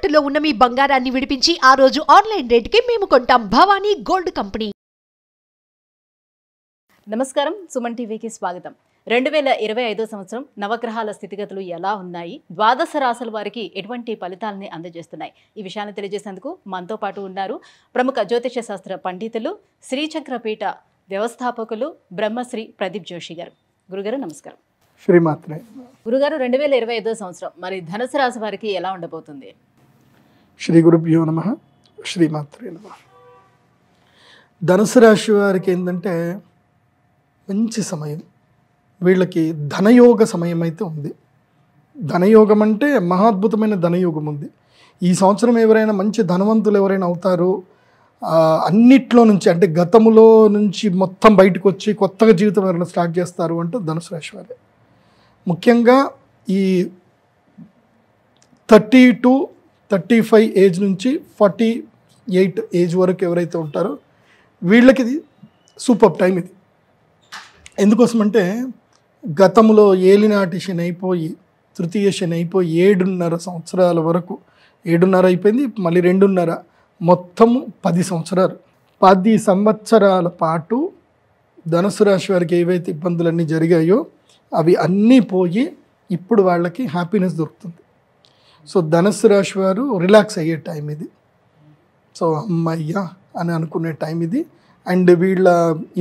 తాకట్టులో ఉన్న మీ బంగారాన్ని విడిపించి ఆ రోజు ఆన్లైన్ రేటుకి మేము కొంటాం. Bhavani gold company. నమస్కారం, సుమన్ టీవీకి స్వాగతం. 2025 సంవత్సరం నవగ్రహాల స్థితిగతులు ఎలా ఉన్నాయి, ద్వాదశ రాశుల వారికి ఎటువంటి ఫలితాలని అందజేస్తున్నాయి, ఈ విషయాన్ని తెలియజేసేందుకు మనతో పాటు ఉన్నారు ప్రముఖ జ్యోతిష శాస్త్ర పండితులు, శ్రీచక్రపీఠ వ్యవస్థాపకులు బ్రహ్మశ్రీ ప్రదీప్ జోషి గారు. గురుగారు నమస్కారం. శ్రీమాత్రే. గురుగారు, 2025 సంవత్సరం మరి ధనుసు రాశి వారికి ఎలా ఉండబోతుంది? శ్రీ గురుభ్యో నమః. శ్రీమాత్రే నమః. ధనుసు రాశి వారికి ఏంటంటే మంచి సమయం, వీళ్ళకి ధనయోగ సమయం అయితే ఉంది. ధనయోగం అంటే మహాద్భుతమైన ధనయోగం ఉంది. ఈ సంవత్సరం ఎవరైనా మంచి ధనవంతులు ఎవరైనా అవుతారో, అన్నిట్లో నుంచి అంటే గతములో నుంచి మొత్తం బయటకు వచ్చి కొత్తగా జీవితం ఎవరైనా స్టార్ట్ చేస్తారు అంటే ధనుసు రాశి వారే. ముఖ్యంగా ఈ 30 to 35 ఏజ్ నుంచి 48 ఏజ్ వరకు ఎవరైతే ఉంటారో వీళ్ళకి ఇది సూపర్ టైం. ఇది ఎందుకోసమంటే గతంలో ఏలినాటి శని అయిపోయి, తృతీయ శని అయిపోయి 7.5 సంవత్సరాల వరకు, 7.5 అయిపోయింది, మళ్ళీ 2.5, మొత్తము 10 సంవత్సరాలు. 10 సంవత్సరాల పాటు ధనుసు రాశి వారికి ఏవైతే ఇబ్బందులన్నీ జరిగాయో అవి అన్నీ పోయి ఇప్పుడు వాళ్ళకి హ్యాపీనెస్ దొరుకుతుంది. సో ధనుసు రాశి వారు రిలాక్స్ అయ్యే టైం ఇది. సో అమ్మయ్యా అని అనుకునే టైం ఇది. అండ్ వీళ్ళ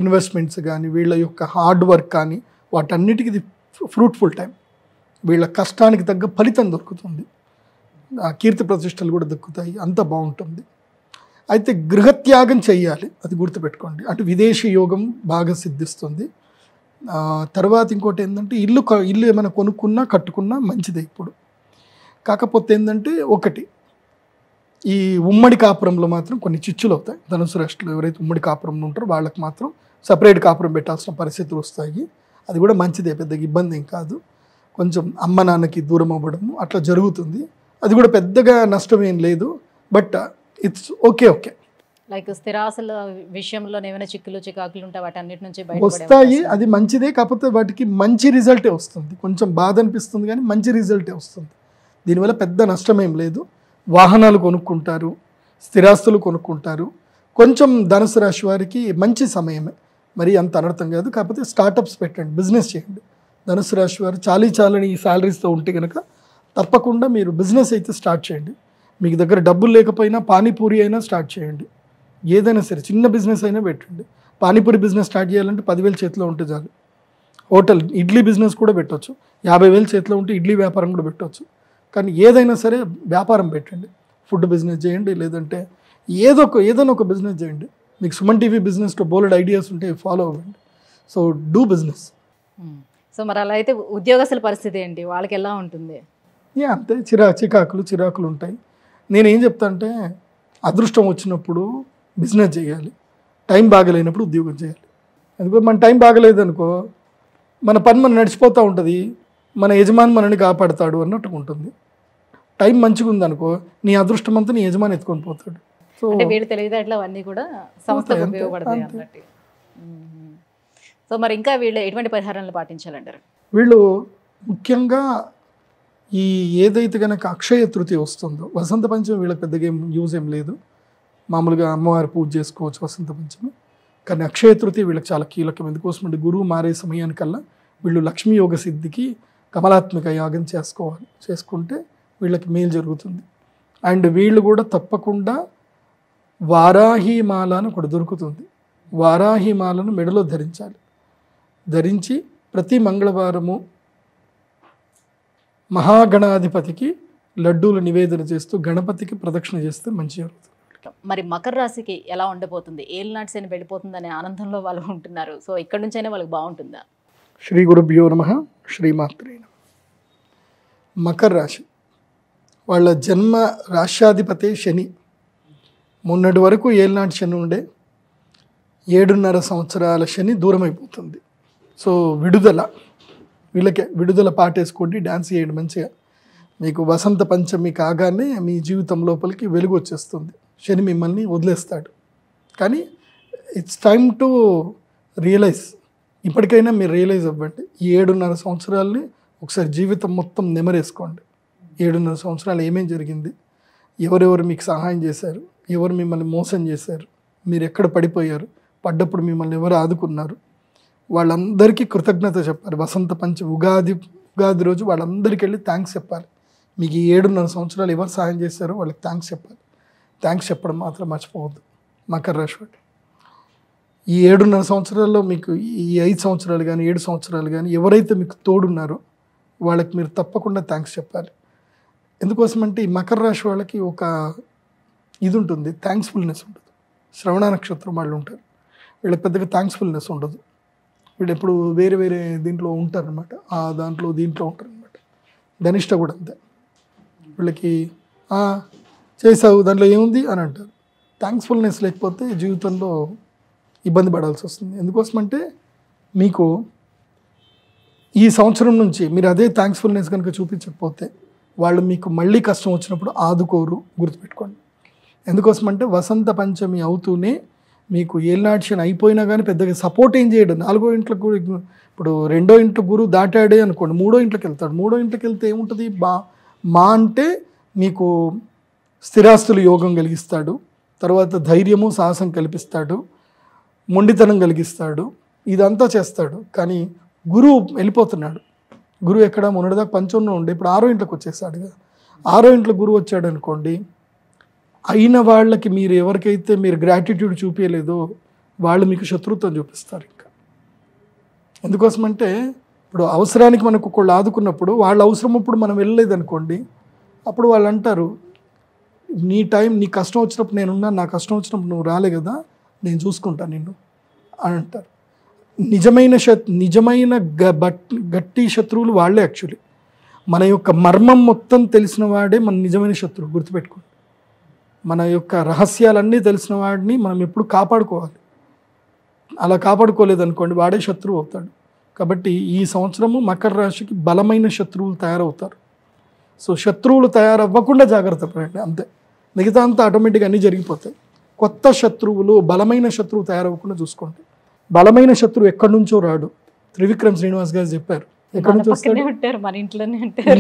ఇన్వెస్ట్మెంట్స్ కానీ, వీళ్ళ యొక్క హార్డ్ వర్క్ కానీ, వాటన్నిటికీ ఇది ఫ్రూట్ఫుల్ టైం. వీళ్ళ కష్టానికి తగ్గ ఫలితం దొరుకుతుంది, కీర్తి ప్రతిష్టలు కూడా దక్కుతాయి, అంత బాగుంటుంది. అయితే గృహత్యాగం చెయ్యాలి, అది గుర్తుపెట్టుకోండి. అంటే విదేశీ యోగం బాగా సిద్ధిస్తుంది. తర్వాత ఇంకోటి ఏంటంటే ఇల్లు ఏమైనా కొనుక్కున్నా కట్టుకున్నా మంచిదే ఇప్పుడు. కాకపోతే ఏంటంటే ఒకటి, ఈ ఉమ్మడి కాపురంలో మాత్రం కొన్ని చిచ్చులు అవుతాయి. ధనుసు రాశిలో ఎవరైతే ఉమ్మడి కాపురంలో ఉంటారో వాళ్ళకి మాత్రం సపరేట్ కాపురం పెట్టాల్సిన పరిస్థితులు వస్తాయి. అది కూడా మంచిదే, పెద్దగా ఇబ్బంది ఏం కాదు. కొంచెం అమ్మ నాన్నకి దూరం అవ్వడము అట్లా జరుగుతుంది. అది కూడా పెద్దగా నష్టం ఏం లేదు, బట్ ఇట్స్ ఓకే. లైక్ స్థిరాస్తుల విషయంలో ఏమైనా చిక్కులు చికాకులు ఉంటాయి, వాటి అన్నిటి నుంచి వస్తాయి. అది మంచిదే, కాకపోతే వాటికి మంచి రిజల్టే వస్తుంది. కొంచెం బాధ అనిపిస్తుంది కానీ మంచి రిజల్టే వస్తుంది. దీనివల్ల పెద్ద నష్టం ఏం లేదు. వాహనాలు కొనుక్కుంటారు, స్థిరాస్తులు కొనుక్కుంటారు. కొంచెం ధనుసు రాశి వారికి మంచి సమయమే, మరి అంత అనర్థం కాదు. కాకపోతే స్టార్టప్స్ పెట్టండి, బిజినెస్ చేయండి. ధనుసు రాశి వారు చాలని శాలరీస్తో ఉంటే కనుక తప్పకుండా మీరు బిజినెస్ అయితే స్టార్ట్ చేయండి. మీకు దగ్గర డబ్బులు లేకపోయినా పానీపూరి అయినా స్టార్ట్ చేయండి. ఏదైనా సరే చిన్న బిజినెస్ అయినా పెట్టండి. పానీపూరి బిజినెస్ స్టార్ట్ చేయాలంటే 10,000 చేతిలో ఉంటే చాలు. హోటల్ ఇడ్లీ బిజినెస్ కూడా పెట్టవచ్చు. 50,000 చేతిలో ఉంటే ఇడ్లీ వ్యాపారం కూడా పెట్టవచ్చు. కానీ ఏదైనా సరే వ్యాపారం పెట్టండి. ఫుడ్ బిజినెస్ చేయండి, లేదంటే ఏదైనా ఒక బిజినెస్ చేయండి. మీకు సుమన్ టీవీ బిజినెస్లో బోల్డ్ ఐడియాస్ ఉంటే ఫాలో అవ్వండి. So do business. సో మరి అలా అయితే ఉద్యోగస్తుల పరిస్థితి ఏంటి, వాళ్ళకి ఎలా ఉంటుంది? అంతే, చిరాకులు ఉంటాయి. నేనేం చెప్తా అంటే అదృష్టం వచ్చినప్పుడు బిజినెస్ చేయాలి, టైం బాగలేనప్పుడు ఉద్యోగం చేయాలి. ఎందుకో మన టైం బాగలేదనుకో మన పని మనం నడిచిపోతూ ఉంటుంది, మన యజమాని మనల్ని కాపాడుతాడు అన్నట్టుగా ఉంటుంది. టైం మంచిగా ఉందనుకో నీ అదృష్టం అంతా నీ యజమాని ఎత్తుకొని పోతాడు. సో వీళ్ళు తెలివితేటలు అవన్నీ కూడా సంస్థకు ఉపయోగపడతాయి అన్నట్టు. సో మరి ఇంకా వీళ్ళు ఎటువంటి పరిహారాలను పాటించాలంటారు? వీళ్ళు ముఖ్యంగా ఈ ఏదైతే కనుక అక్షయ తృతీయ వస్తుందో, వసంత పంచమి వీళ్ళకి పెద్దగా యూజ్ ఏం లేదు. మామూలుగా అమ్మవారి పూజ చేసుకోవచ్చు వసంత పంచమి. కానీ అక్షయ తృతీయ వీళ్ళకి చాలా కీలకం. ఎందుకోసం అంటే గురువు మారే సమయానికల్లా వీళ్ళు లక్ష్మీ యోగ సిద్ధికి కమలాత్మిక యాగం చేసుకుంటే వీళ్ళకి మేలు జరుగుతుంది. అండ్ వీళ్ళు కూడా తప్పకుండా వారాహిమాల అని ఒకటి దొరుకుతుంది. వారాహిమాలను మెడలో ధరించి ప్రతి మంగళవారము మహాగణాధిపతికి లడ్డూలు నివేదన చేస్తూ గణపతికి ప్రదక్షిణ చేస్తే మంచి జరుగుతుంది. మరి మకర రాశికి ఎలా ఉండబోతుంది? ఏలినాటి శని వెళ్ళిపోతుందనే ఆనందంలో వాళ్ళు ఉంటున్నారు. సో ఇక్కడ నుంచైనా వాళ్ళకి బాగుంటుందా? శ్రీ గురుభ్యో నమః. శ్రీమాత్రే నమః. మకర రాశి వాళ్ళ జన్మ రాశ్యాధిపతే శని. మొన్నటి వరకు ఏలినాటి శని ఉండే, 7.5 సంవత్సరాల శని దూరం అయిపోతుంది. సో వీళ్ళకే విడుదల పాటేసుకోండి, డ్యాన్స్ చేయండి మంచిగా. మీకు వసంత పంచమి కాగానే మీ జీవితం లోపలికి వెలుగు వచ్చేస్తుంది. శని మిమ్మల్ని వదిలేస్తాడు. కానీ ఇట్స్ టైమ్ టు రియలైజ్. ఇప్పటికైనా మీరు రియలైజ్ అవ్వండి. ఈ 7.5 సంవత్సరాలని ఒకసారి జీవితం మొత్తం నెమరేసుకోండి. 7.5 సంవత్సరాలు ఏమేం జరిగింది, ఎవరెవరు మీకు సహాయం చేశారు, ఎవరు మిమ్మల్ని మోసం చేశారు, మీరు ఎక్కడ పడిపోయారు, పడ్డప్పుడు మిమ్మల్ని ఎవరు ఆదుకున్నారు, వాళ్ళందరికీ కృతజ్ఞత చెప్పాలి. వసంత పంచమి ఉగాది రోజు వాళ్ళందరికీ వెళ్ళి థ్యాంక్స్ చెప్పాలి. మీకు ఈ 7.5 సంవత్సరాలు ఎవరు సహాయం చేశారో వాళ్ళకి థ్యాంక్స్ చెప్పాలి. థ్యాంక్స్ చెప్పడం మాత్రం మర్చిపోవద్దు. మకర రాశి వాళ్ళు ఈ 7.5 సంవత్సరాల్లో మీకు ఈ 5 సంవత్సరాలు కానీ 7 సంవత్సరాలు కానీ ఎవరైతే మీకు తోడున్నారో వాళ్ళకి మీరు తప్పకుండా థ్యాంక్స్ చెప్పాలి. ఎందుకోసమంటే ఈ మకర రాశి వాళ్ళకి ఒక ఇది ఉంటుంది, థ్యాంక్స్ఫుల్నెస్ ఉంటుంది. శ్రవణ నక్షత్రం వాళ్ళు ఉంటారు, వీళ్ళకి పెద్దగా థ్యాంక్స్ఫుల్నెస్ ఉండదు. వీళ్ళు ఎప్పుడు వేరే వేరే దీంట్లో ఉంటారనమాట, ఆ దాంట్లో దీంట్లో ఉంటారనమాట. ధనిష్ట కూడా అంతే, వీళ్ళకి చేసావు దాంట్లో ఏముంది అని అంటారు. థ్యాంక్స్ఫుల్నెస్ లేకపోతే జీవితంలో ఇబ్బంది పడాల్సి వస్తుంది. ఎందుకోసమంటే మీకు ఈ సంవత్సరం నుంచి మీరు అదే థ్యాంక్స్ఫుల్నెస్ కనుక చూపించకపోతే వాళ్ళు మీకు మళ్ళీ కష్టం వచ్చినప్పుడు ఆదుకోరు, గుర్తుపెట్టుకోండి. ఎందుకోసమంటే వసంత పంచమి అవుతూనే మీకు ఏలినాటి శని అయిపోయినా కానీ పెద్దగా సపోర్ట్ ఏం చేయడు. 4వ ఇంట్లో గురు, ఇప్పుడు 2వ ఇంట్లో గురువు దాటాడే అనుకోండి, 3వ ఇంట్లోకి వెళ్తాడు. 3వ ఇంట్లోకి వెళ్తే ఏముంటుంది, మా అంటే మీకు స్థిరాస్తులు యోగం కలిగిస్తాడు, తర్వాత ధైర్యము సాహసం కల్పిస్తాడు, మొండితనం కలిగిస్తాడు, ఇదంతా చేస్తాడు. కానీ గురువు వెళ్ళిపోతున్నాడు. గురువు ఎక్కడ మొన్నటిదాకా పంచంలో ఉండే ఇప్పుడు 6వ ఇంట్లోకి వచ్చేసాడు కదా. 6వ ఇంట్లో గురువు వచ్చాడు అనుకోండి, అయిన వాళ్ళకి మీరు ఎవరికైతే మీరు గ్రాటిట్యూడ్ చూపించలేదో వాళ్ళు మీకు శత్రుత్వం చూపిస్తారు. ఇంకా ఎందుకోసమంటే ఇప్పుడు అవసరానికి మనకు ఒకళ్ళు ఆదుకున్నప్పుడు వాళ్ళ అవసరం అప్పుడు మనం వెళ్ళలేదు అనుకోండి, అప్పుడు వాళ్ళు అంటారు నీ టైం, నీ కష్టం వచ్చినప్పుడు నేనున్నా, నా కష్టం వచ్చినప్పుడు నువ్వు రాలే కదా, నేను చూసుకుంటాను నిన్ను అని అంటారు. నిజమైన గట్టి శత్రువులు వాళ్ళే. యాక్చువల్లీ మన యొక్క మర్మం మొత్తం తెలిసిన వాడే మన నిజమైన శత్రువు, గుర్తుపెట్టుకోండి. మన యొక్క రహస్యాలన్నీ తెలిసిన వాడిని మనం ఎప్పుడు కాపాడుకోవాలి. అలా కాపాడుకోలేదనుకోండి వాడే శత్రువు అవుతాడు. కాబట్టి ఈ సంవత్సరము మకర రాశికి బలమైన శత్రువులు తయారవుతారు. సో శత్రువులు తయారవ్వకుండా జాగ్రత్త పడండి, అంతే. మిగతా అంతా ఆటోమేటిక్గా అన్నీ జరిగిపోతాయి. కొత్త శత్రువులు, బలమైన శత్రువు తయారవ్వకుండా చూసుకోండి. బలమైన శత్రువు ఎక్కడి నుంచో రాడు. త్రివిక్రమ్ శ్రీనివాస్ గారు చెప్పారు, ఎక్కడి నుంచి వస్తాడు, మన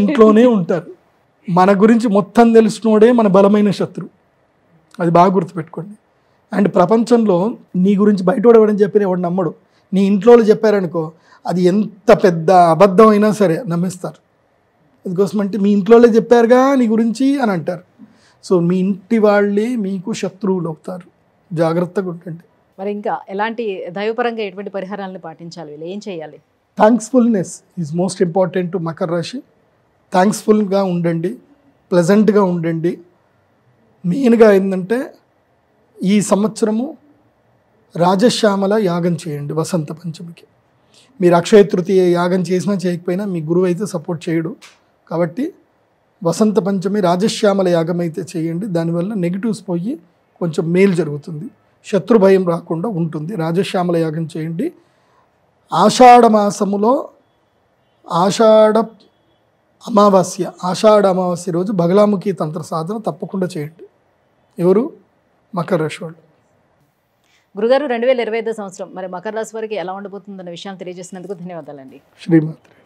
ఇంట్లోనే ఉంటారు. మన గురించి మొత్తం తెలిసినోడే మన బలమైన శత్రువు, అది బాగా గుర్తుపెట్టుకోండి. అండ్ ప్రపంచంలో నీ గురించి బయట ఎవడని చెప్పిన ఎవడు నమ్మడు. నీ ఇంట్లో చెప్పారనుకో, అది ఎంత పెద్ద అబద్ధం అయినా సరే నమ్మేస్తారు. అందుకోసమంటే మీ ఇంట్లోనే చెప్పారుగా నీ గురించి అని అంటారు. సో మీ ఇంటి వాళ్ళే మీకు శత్రువులు అవుతారు, జాగ్రత్తగా ఉండండి. మరి ఇంకా ఎలాంటి దైవపరంగా ఎటువంటి పరిహారాలను పాటించాలి, వీళ్ళు ఏం చేయాలి? థ్యాంక్స్ఫుల్నెస్ is most important to Makar రాశి. థ్యాంక్స్ఫుల్గా ఉండండి, ప్లెజెంట్గా ఉండండి. మెయిన్గా ఏంటంటే ఈ సంవత్సరము రాజశ్యామల యాగం చేయండి వసంత పంచమికి. మీరు అక్షయ తృతీయ యాగం చేసినా చేయకపోయినా మీ గురువు అయితే సపోర్ట్ చేయడు. కాబట్టి వసంత పంచమి రాజశ్యామల యాగం అయితే చేయండి. దానివల్ల నెగిటివ్స్ పోయి కొంచెం మేలు జరుగుతుంది, శత్రు భయం రాకుండా ఉంటుంది. రాజశ్యామల యాగం చేయండి. ఆషాఢ మాసములో ఆషాఢ అమావాస్య రోజు బగలాముఖి తంత్ర సాధన తప్పకుండా చేయండి. ఎవరు? మకర రాశి వాళ్ళు. గురుగారు 2025 సంవత్సరం మరి మకర రాశి వారికి ఎలా ఉండబోతుందన్న విషయాన్ని తెలియజేసినందుకు ధన్యవాదాలండి. శ్రీమాత్రే.